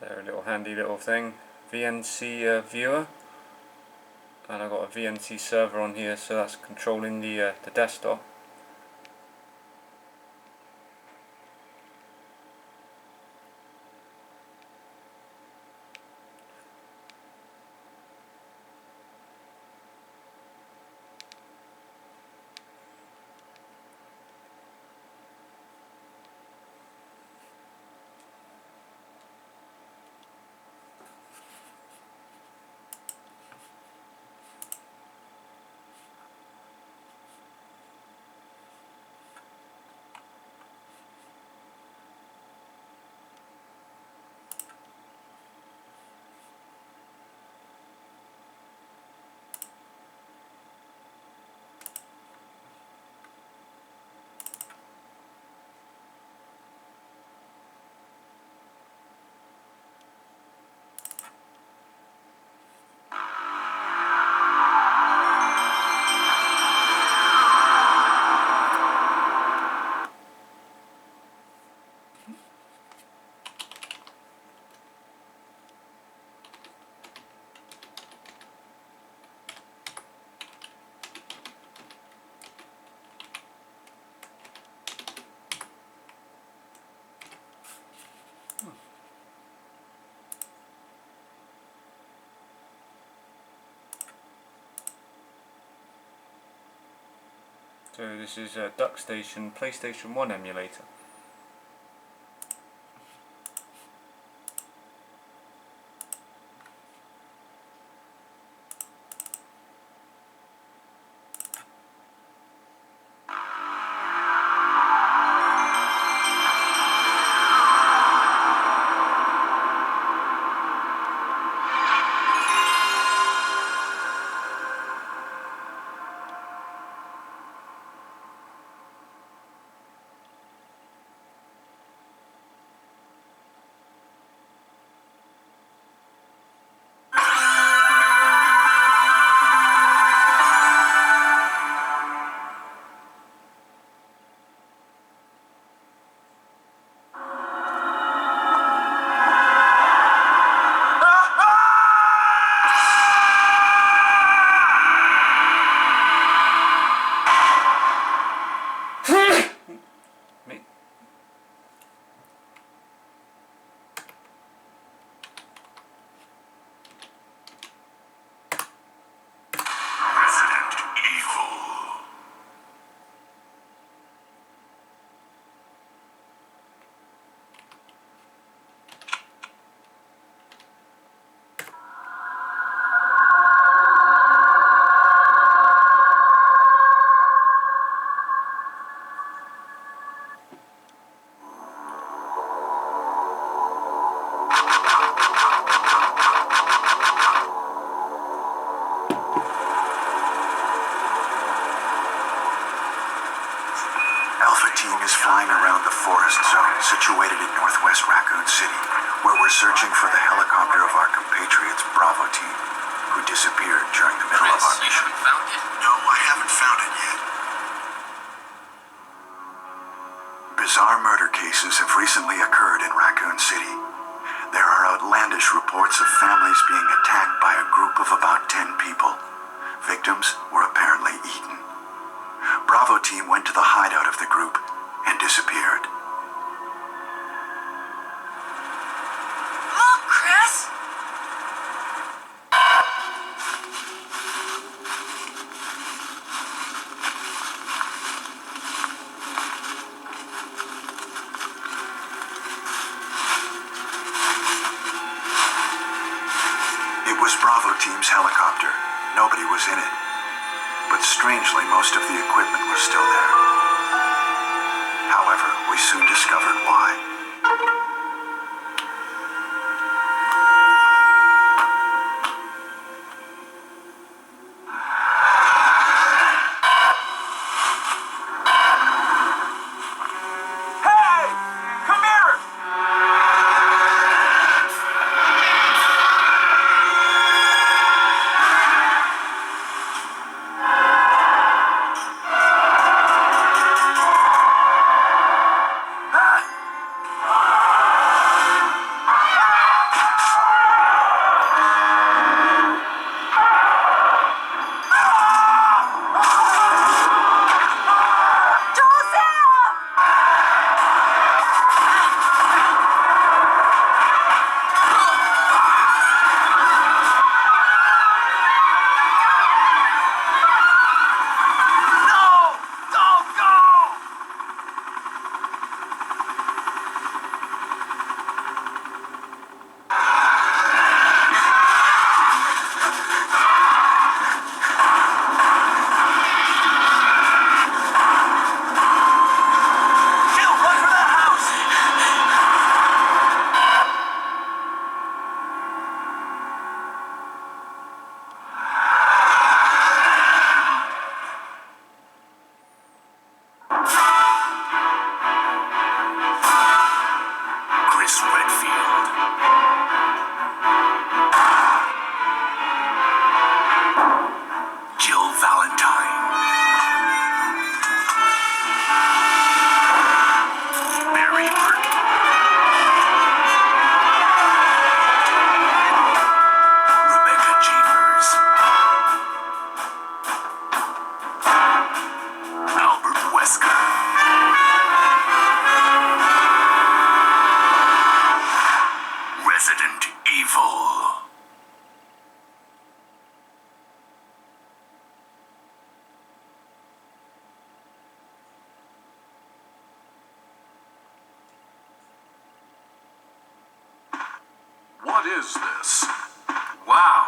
They're a little handy little thing. VNC viewer, and I've got a VNC server on here, so that's controlling the desktop. So this is a DuckStation Playstation 1 emulator. Flying around the forest zone situated in northwest Raccoon City, where we're searching for the helicopter of our compatriots Bravo team, who disappeared during the middle of our mission. You haven't found it? No, I haven't found it yet. Bizarre murder cases have recently occurred in Raccoon City. There are outlandish reports of families being attacked by a group of about 10 people. Victims were apparently eaten. Bravo team went to the hideout of the group and disappeared. Look, Chris! It was Bravo team's helicopter. Nobody was in it. But strangely, most of the equipment was still there. However, we soon discovered why. Hey! Come here! Chris Redfield. Jill Valentine. Mary Burke. Rebecca Chambers. Albert Wesker. Resident Evil. What is this? Wow,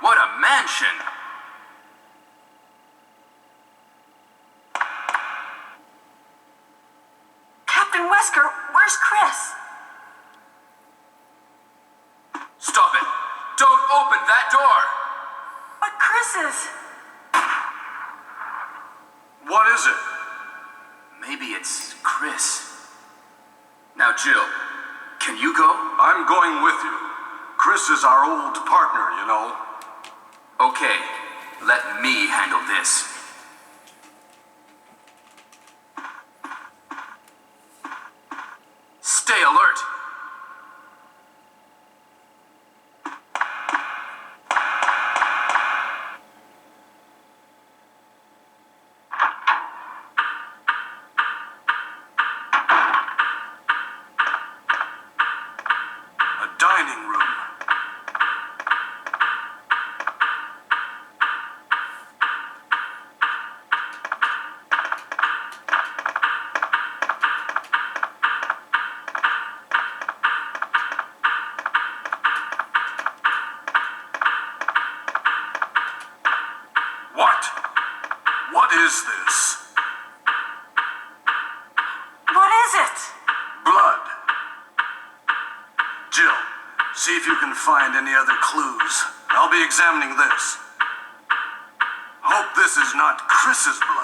what a mansion! Captain Wesker, where's Chris? Stop it! Don't open that door! But Chris is... What is it? Maybe it's Chris. Now, Jill, can you go? I'm going with you. Chris is our old partner, you know. Okay, let me handle this. Stay alert! A dining room. What? What is this? What is it? Blood. Jill, see if you can find any other clues. I'll be examining this. Hope this is not Chris's blood.